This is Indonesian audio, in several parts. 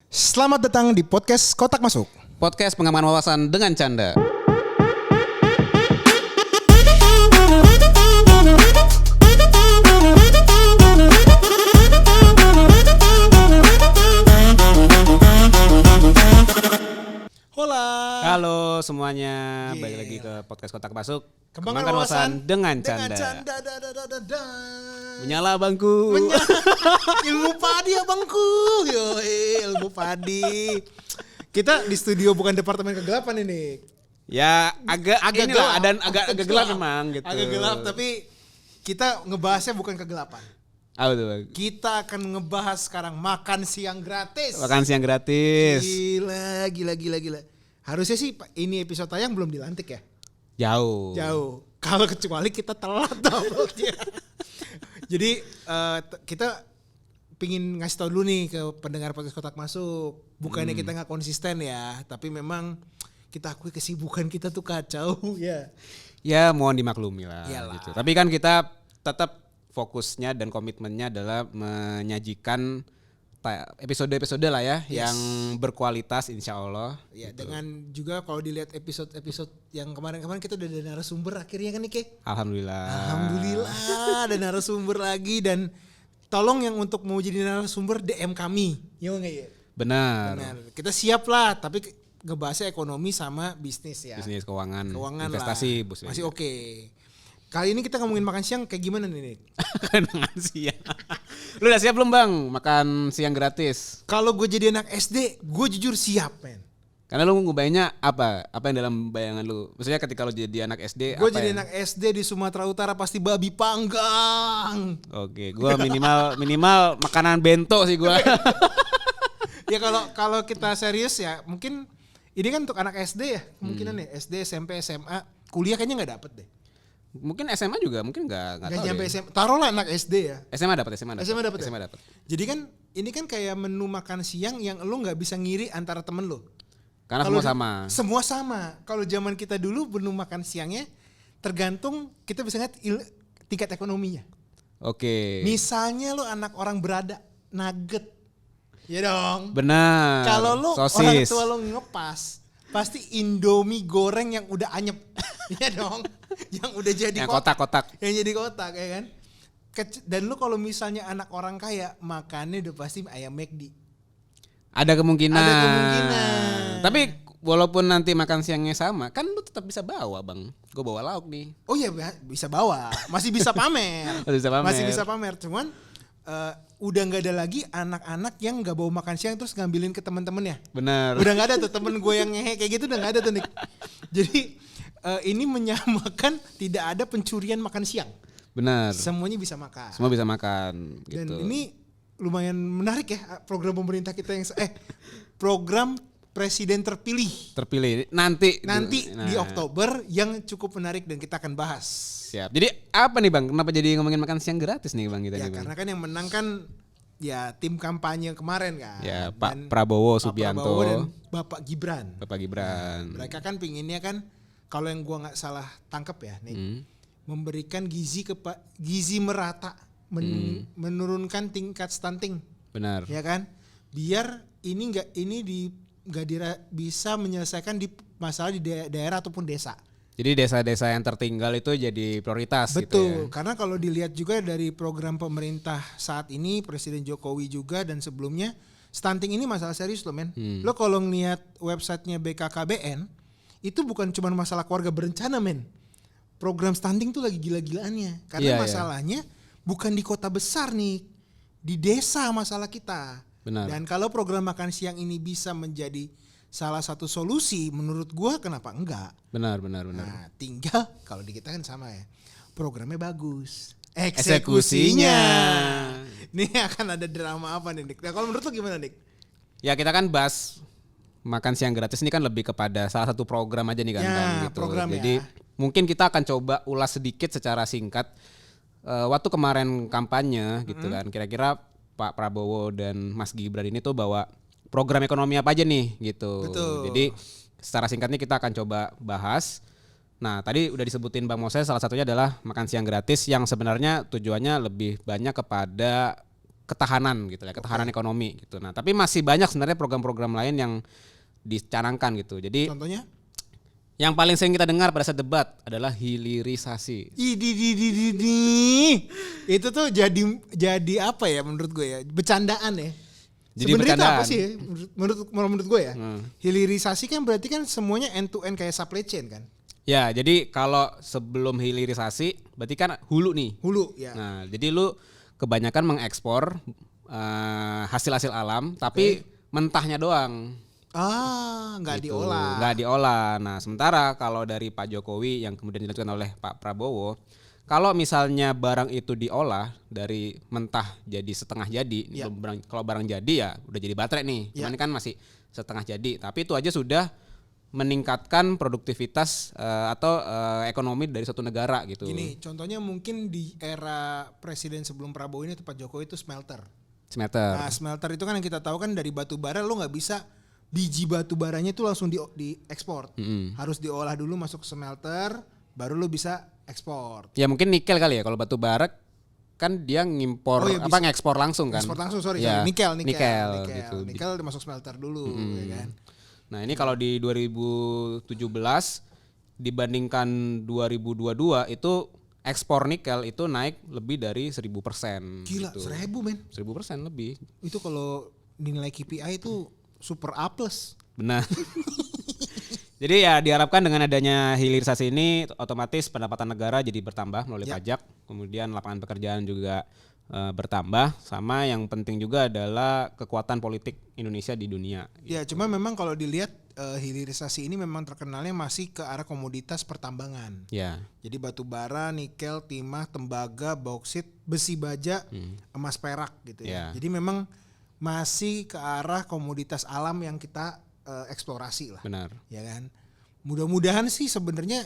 Selamat datang di podcast Kotak Masuk. Podcast pengaman wawasan dengan canda. Hola. Halo semuanya, balik lagi ke podcast Kotak Masuk. Kembangkan wawasan dengan canda. Menyala bangku. Ilmu padi ya bangku. Yo, ilmu padi. Kita di studio bukan departemen kegelapan ini. Ya agak inilah, gelap. ada agak gelap memang gitu. Agak gelap tapi kita ngebahasnya bukan kegelapan. Apa tuh bang? Kita akan ngebahas sekarang makan siang gratis. Makan siang gratis. Gila. Harusnya sih ini episode tayang belum dilantik ya. Jauh. Kalau kecuali kita telat uploadnya. Jadi kita pingin ngasih tau dulu nih ke pendengar podcast Kotak Masuk. Bukannya kita nggak konsisten ya, tapi memang kita akui kesibukan kita tuh kacau ya. Ya mohon dimaklumi lah. Iyalah. Gitu. Tapi kan kita tetap fokusnya dan komitmennya adalah menyajikan episode-episode lah ya, yang berkualitas insya Allah. Ya gitu. dengan juga kalau dilihat episode-episode yang kemarin-kemarin kita udah ada narasumber akhirnya kan nih Ke. Alhamdulillah ada narasumber lagi dan tolong yang untuk mau jadi narasumber DM kami. Ya enggak ya? Benar. Kita siap lah tapi ngebahasnya ekonomi sama bisnis ya. Bisnis keuangan lah. investasi bos. Masih oke. Kali ini kita ngomongin makan siang kayak gimana nih? Makan siang. Lu udah siap belum bang makan siang gratis? Kalau gue jadi anak SD, gue jujur siap men. Karena lu ngebayangnya apa yang dalam bayangan lu? Maksudnya ketika lu jadi anak SD Gue jadi anak SD di Sumatera Utara pasti babi panggang. Oke, gue minimal makanan bento sih gue. Ya kalau kita serius ya mungkin ini kan untuk anak SD ya kemungkinan ya SD, SMP, SMA, kuliah kayaknya nggak dapet deh. Mungkin SMA juga mungkin nggak tahu nyampe ya. SMA. Taruhlah anak SD ya. SMA dapat. SMA dapat. SMA dapat. Jadi kan ini kan kayak menu makan siang yang lu nggak bisa ngiri antara temen lu. Karena Kalo semua sama. Semua sama. Kalau zaman kita dulu menu makan siangnya tergantung kita bisa lihat tingkat ekonominya. Oke. Misalnya lu anak orang berada, nugget. Ya dong. Benar. Kalau lu sosis. orang tua lu ngepas, pasti Indomie goreng yang udah anyep. Ya dong. Yang udah jadi yang kotak-kotak. Yang jadi kotak ya kan. Dan lu kalau misalnya anak orang kaya, makannya udah pasti ayam McD. Ada kemungkinan. Tapi walaupun nanti makan siangnya sama, kan lu tetap bisa bawa bang. Gue bawa lauk nih. Oh iya bisa bawa, masih bisa pamer. Masih bisa pamer. Cuman udah nggak ada lagi anak-anak yang nggak bawa makan siang terus ngambilin ke teman-temannya. Benar. Udah nggak ada tuh temen gue yang ngehe kayak gitu udah nggak ada tuh Nick. Jadi ini menyamakan tidak ada pencurian makan siang. Benar. Semuanya bisa makan. Semua bisa makan. Dan gitu. ini lumayan menarik ya program pemerintah kita yang program presiden terpilih nanti di Oktober yang cukup menarik dan kita akan bahas. Siap. Jadi apa nih bang? Kenapa jadi ngomongin makan siang gratis nih bang kita? Ya nih, karena kan yang menang kan ya tim kampanye kemarin kan. Ya Pak Prabowo Subianto. Prabowo dan Bapak Gibran. Mereka kan pinginnya kan kalau yang gua nggak salah tangkap ya nih memberikan gizi merata. Menurunkan tingkat stunting. Benar. Ya kan? Biar ini bisa menyelesaikan di masalah di daerah ataupun desa. Jadi desa-desa yang tertinggal itu jadi prioritas. Betul. Gitu ya? Karena kalau dilihat juga dari program pemerintah saat ini Presiden Jokowi juga dan sebelumnya stunting ini masalah serius loh men. Lo kalau ngeliat websitenya BKKBN itu bukan cuma masalah keluarga berencana men. Program stunting tuh lagi gila-gilaannya. Karena masalahnya bukan di kota besar nih, di desa masalah kita. Benar. Dan kalau program makan siang ini bisa menjadi salah satu solusi, menurut gua kenapa enggak? Benar. Nah, tinggal kalau di kita kan sama ya, programnya bagus, eksekusinya. Ini akan ada drama apa nih, Dik? Nah, kalau menurut lu gimana, Dik? Ya kita kan bahas makan siang gratis ini kan lebih kepada salah satu program aja nih kan, Ya, gitu. program Jadi mungkin kita akan coba ulas sedikit secara singkat. Waktu kemarin kampanye gitu kan, kira-kira Pak Prabowo dan Mas Gibran ini tuh bawa program ekonomi apa aja nih gitu. Betul. Jadi secara singkatnya kita akan coba bahas. Nah tadi udah disebutin Bang Moses, salah satunya adalah makan siang gratis yang sebenarnya tujuannya lebih banyak kepada ketahanan gitu ya, ketahanan ekonomi gitu. Nah, tapi masih banyak sebenarnya program-program lain yang dicanangkan gitu. Jadi Contohnya? yang paling sering kita dengar pada saat debat adalah hilirisasi. Itu tuh jadi apa ya menurut gue ya? Bercandaan ya. Jadi Sebenarnya itu apa bercandaan. sih ya? Menurut gue ya? Hilirisasi kan berarti kan semuanya end to end kayak supply chain kan? Ya, jadi kalau sebelum hilirisasi berarti kan hulu nih. Hulu ya. Nah, jadi lu kebanyakan mengekspor hasil-hasil alam tapi mentahnya doang. Nggak Gitu. diolah. Nggak diolah. Nah, sementara kalau dari Pak Jokowi yang kemudian dilakukan oleh Pak Prabowo, kalau misalnya barang itu diolah dari mentah jadi setengah jadi, kalau barang jadi ya udah jadi baterai nih. Cuman ini kan masih setengah jadi, tapi itu aja sudah meningkatkan produktivitas atau ekonomi dari suatu negara gitu. Gini, contohnya mungkin di era presiden sebelum Prabowo ini Pak Jokowi itu smelter. Smelter. Nah, smelter itu kan yang kita tahu kan dari batu bara lo nggak bisa biji batu baranya itu langsung diekspor. Harus diolah dulu masuk ke smelter, baru lo bisa ekspor. Ya mungkin nikel kali ya, kalau batu bara kan dia ngimpor ngekspor langsung kan. Ekspor langsung, sorry. Ya, Nikel gitu. Nikel dimasuk smelter dulu, ya kan. Nah, ini kalau di 2017 dibandingkan 2022 itu ekspor nikel itu naik lebih dari 1000%. Gila, gitu. 1000 men. 1000% lebih. Itu kalau nilai KPI itu super A+. Benar. Jadi ya diharapkan dengan adanya hilirisasi ini otomatis pendapatan negara jadi bertambah melalui pajak, kemudian lapangan pekerjaan juga bertambah, sama yang penting juga adalah kekuatan politik Indonesia di dunia. Ya, cuma memang kalau dilihat hilirisasi ini memang terkenalnya masih ke arah komoditas pertambangan. Ya. Jadi batu bara, nikel, timah, tembaga, bauksit, besi baja, emas perak gitu ya. Jadi memang masih ke arah komoditas alam yang kita eksplorasi lah. Benar. Ya kan. Mudah-mudahan sih sebenarnya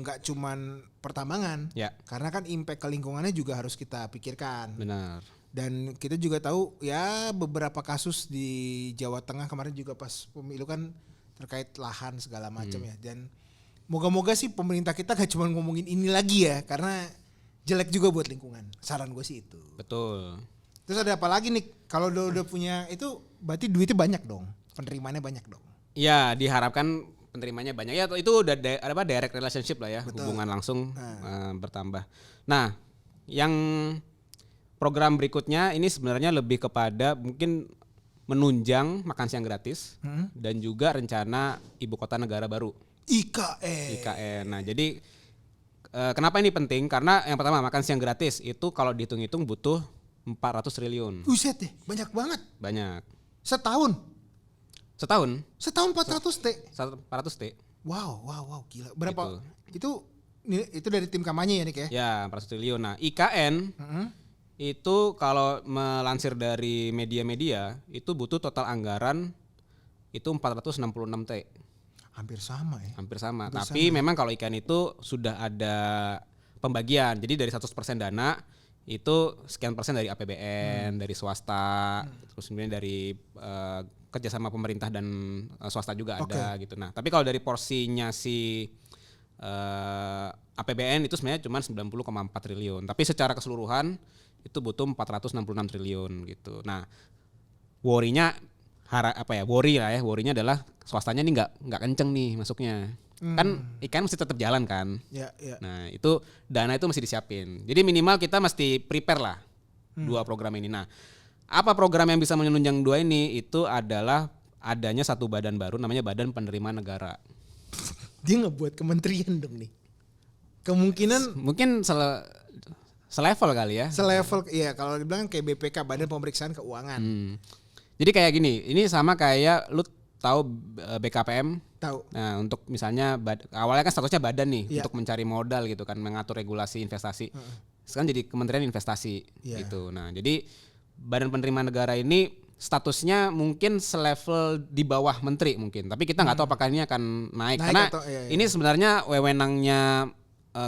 nggak cuman pertambangan. Ya. Karena kan impact ke lingkungannya juga harus kita pikirkan. Benar. Dan kita juga tahu ya beberapa kasus di Jawa Tengah kemarin juga pas pemilu kan terkait lahan segala macam ya. Dan moga-moga sih pemerintah kita gak cuma ngomongin ini lagi ya, karena jelek juga buat lingkungan. Saran gue sih itu. Betul. Terus ada apa lagi nih? Kalau udah punya itu berarti duitnya banyak dong. Penerimaannya banyak dong. Ya, diharapkan penerimanya banyak. Ya itu udah direct relationship lah ya. Betul. Hubungan langsung bertambah. Nah, yang program berikutnya ini sebenarnya lebih kepada mungkin menunjang makan siang gratis dan juga rencana ibu kota negara baru. IKN. Nah, jadi kenapa ini penting? Karena yang pertama makan siang gratis itu kalau dihitung-hitung butuh 400 triliun. Buset deh, banyak banget. Banyak. Setahun 400 T. 400 T. Wow, gila. Berapa? Itu dari tim kampanye ya, Nik ya? Ya, 400 triliun. Nah, IKN itu kalau melansir dari media-media itu butuh total anggaran itu 466 T. Hampir sama ya. Hampir sama. Tapi memang kalau IKN itu sudah ada pembagian. Jadi dari 100% dana itu sekian persen dari APBN, dari swasta, terus kemudian dari kerjasama pemerintah dan swasta juga ada gitu. Nah, tapi kalau dari porsinya si APBN itu sebenarnya cuma 90,4 triliun. Tapi secara keseluruhan itu butuh 466 triliun gitu. Nah, worry-nya worry-nya adalah swastanya nih nggak kenceng nih masuknya. Kan ikan mesti tetap jalan kan. Ya. Nah, itu dana itu mesti disiapin. Jadi minimal kita mesti prepare lah dua program ini. Nah, apa program yang bisa menunjang dua ini? Itu adalah adanya satu badan baru namanya Badan Penerimaan Negara. Dia ngebuat kementerian dong nih. Kemungkinan mungkin selevel kali ya. Selevel, iya kalau dibilang kayak BPK, Badan Pemeriksaan Keuangan. Jadi kayak gini, ini sama kayak lu tahu BKPM? Tahu. Nah, untuk misalnya awalnya kan statusnya badan nih untuk mencari modal gitu kan, mengatur regulasi investasi. Sekarang jadi Kementerian Investasi gitu. Nah, jadi Badan Penerimaan Negara ini statusnya mungkin selevel di bawah menteri mungkin, tapi kita nggak tahu apakah ini akan naik karena ini sebenarnya wewenangnya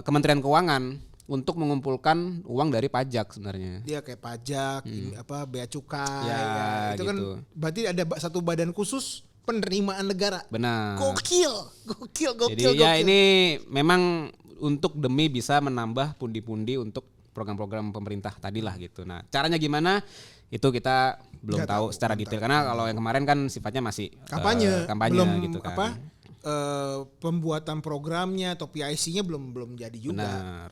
Kementerian Keuangan untuk mengumpulkan uang dari pajak sebenarnya. Dia kayak pajak, bea cukai, itu gitu. kan berarti ada satu badan khusus penerimaan negara. Benar. Gokil. Jadi ya ini memang untuk demi bisa menambah pundi-pundi untuk program-program pemerintah tadi lah gitu. Nah, caranya gimana? Itu kita belum tahu secara detail karena kalau yang kemarin kan sifatnya masih kampanye belum gitu kan. apa pembuatan programnya atau PIC-nya belum jadi juga. Benar.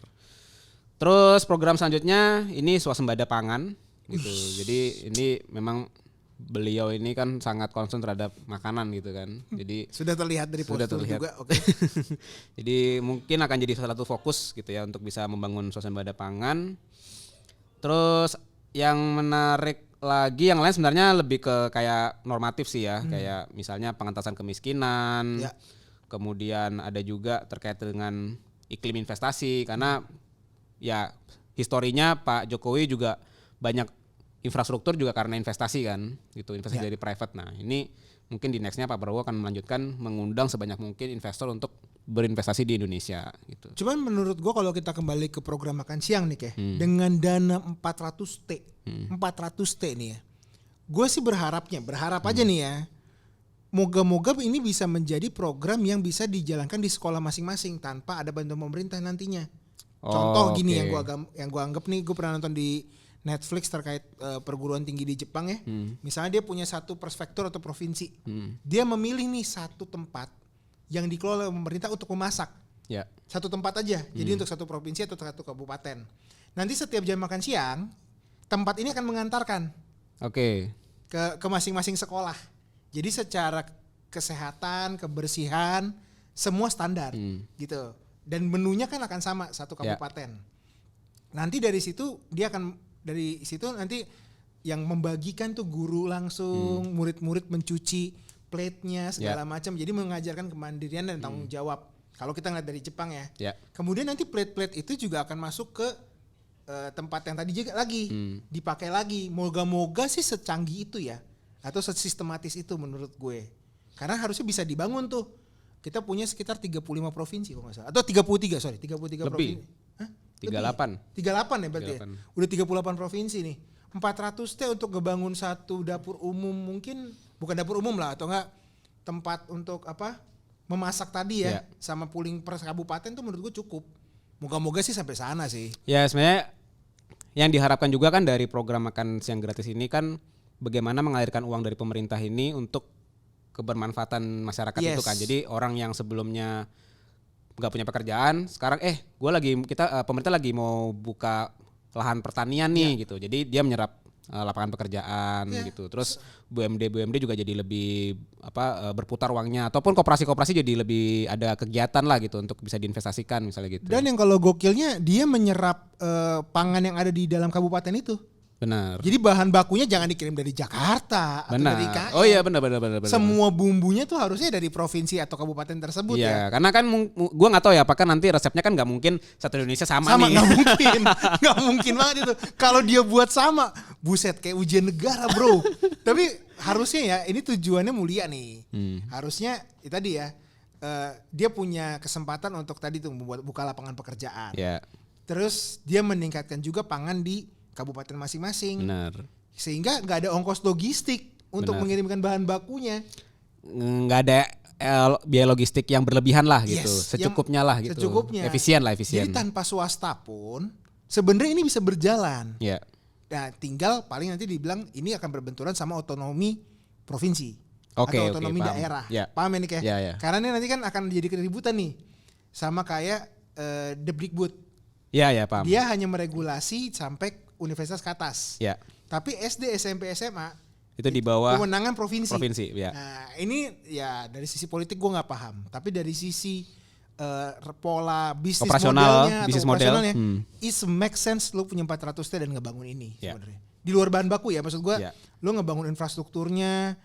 Terus program selanjutnya ini swasembada pangan gitu. Jadi ini memang beliau ini kan sangat concern terhadap makanan gitu kan. Jadi sudah terlihat dari postur juga. Oke. Jadi mungkin akan jadi salah satu fokus gitu ya untuk bisa membangun swasembada pangan. Terus yang menarik lagi yang lain sebenarnya lebih ke kayak normatif sih ya, kayak misalnya pengentasan kemiskinan. Ya. Kemudian ada juga terkait dengan iklim investasi karena ya historinya Pak Jokowi juga banyak infrastruktur juga karena investasi kan gitu, investasi dari private. Nah ini mungkin di nextnya Pak Prabowo akan melanjutkan mengundang sebanyak mungkin investor untuk berinvestasi di Indonesia gitu. Cuman menurut gua kalau kita kembali ke program makan siang nih dengan dana 400T 400T nih ya, gue sih berharap aja nih ya, moga-moga ini bisa menjadi program yang bisa dijalankan di sekolah masing-masing tanpa ada bantuan pemerintah nantinya. Contoh gini yang gua anggap nih, gue pernah nonton di Netflix terkait perguruan tinggi di Jepang ya. Misalnya dia punya satu prefektur atau provinsi. Dia memilih nih satu tempat yang dikelola oleh pemerintah untuk memasak. Ya. Satu tempat aja. Jadi untuk satu provinsi atau satu kabupaten. Nanti setiap jam makan siang, tempat ini akan mengantarkan ke masing-masing sekolah. Jadi secara kesehatan, kebersihan, semua standar gitu. Dan menunya kan akan sama satu kabupaten. Nanti dari situ nanti yang membagikan tuh guru langsung, murid-murid mencuci plate-nya segala macam. Jadi mengajarkan kemandirian dan tanggung jawab. Kalau kita ngeliat dari Jepang ya. Kemudian nanti plate-plate itu juga akan masuk ke tempat yang tadi juga lagi dipakai lagi. Moga-moga sih secanggih itu ya, atau sesistematis itu menurut gue. Karena harusnya bisa dibangun tuh. Kita punya sekitar 35 provinsi kalau nggak salah. Atau 33 provinsi. Hah? 38 ya berarti 38. Ya? Udah 38 provinsi nih. 400T untuk ngebangun satu dapur umum, mungkin bukan dapur umum lah, atau enggak tempat untuk memasak tadi ya, sama pooling per kabupaten tuh menurut gue cukup. Moga-moga sih sampai sana sih. Ya sebenarnya yang diharapkan juga kan dari program makan siang gratis ini kan bagaimana mengalirkan uang dari pemerintah ini untuk kebermanfaatan masyarakat itu kan. Jadi orang yang sebelumnya nggak punya pekerjaan sekarang pemerintah lagi mau buka lahan pertanian nih gitu. Jadi dia menyerap lapangan pekerjaan gitu. Terus BUMD juga jadi lebih berputar uangnya, ataupun koperasi jadi lebih ada kegiatan lah gitu untuk bisa diinvestasikan misalnya gitu. Dan yang kalau gokilnya dia menyerap pangan yang ada di dalam kabupaten itu. Benar. Jadi bahan bakunya jangan dikirim dari Jakarta atau dari IKN. Oh iya benar. Semua bumbunya tuh harusnya dari provinsi atau kabupaten tersebut ya. Karena kan gua nggak tahu ya apakah nanti resepnya kan nggak mungkin satu Indonesia sama nih. Nggak mungkin banget itu. Kalau dia buat sama, buset kayak ujian negara bro. Tapi harusnya ya ini tujuannya mulia nih. Harusnya tadi ya dia punya kesempatan untuk tadi tuh membuat buka lapangan pekerjaan. Terus dia meningkatkan juga pangan di kabupaten masing-masing. Benar. Sehingga nggak ada ongkos logistik untuk mengirimkan bahan bakunya. Nggak ada biaya logistik yang berlebihan lah gitu. Secukupnya lah gitu. Secukupnya. Efisien. Jadi tanpa swasta pun sebenarnya ini bisa berjalan. Nah, tinggal paling nanti dibilang ini akan berbenturan sama otonomi provinsi atau otonomi daerah. Paham ya nih kayak? Karena ini nanti kan akan jadi keributan nih. Sama kayak Depdikbud. Paham. Dia hanya meregulasi sampai universitas ke atas. Tapi SD, SMP, SMA itu di bawah kewenangan provinsi. Nah, ini ya dari sisi politik gue nggak paham. Tapi dari sisi pola bisnis operasionalnya, it make sense lo punya 400T dan ngebangun ini sebenarnya. Di luar bahan baku ya, maksud gue, lo ngebangun infrastrukturnya,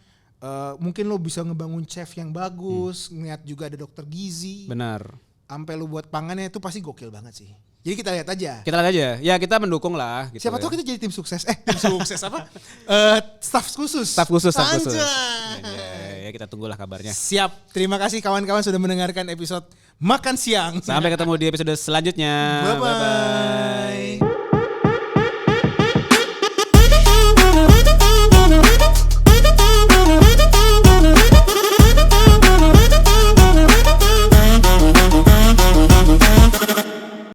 mungkin lo bisa ngebangun chef yang bagus, ngeliat juga ada dokter gizi. Benar. Sampai lo buat pangannya itu pasti gokil banget sih. Jadi kita lihat aja. Ya kita mendukung lah. Gitu. Siapa tahu kita jadi tim sukses. Tim sukses apa? Staff khusus. Ya kita tunggulah kabarnya. Siap. Terima kasih kawan-kawan sudah mendengarkan episode Makan Siang. Sampai ketemu di episode selanjutnya. Bye-bye.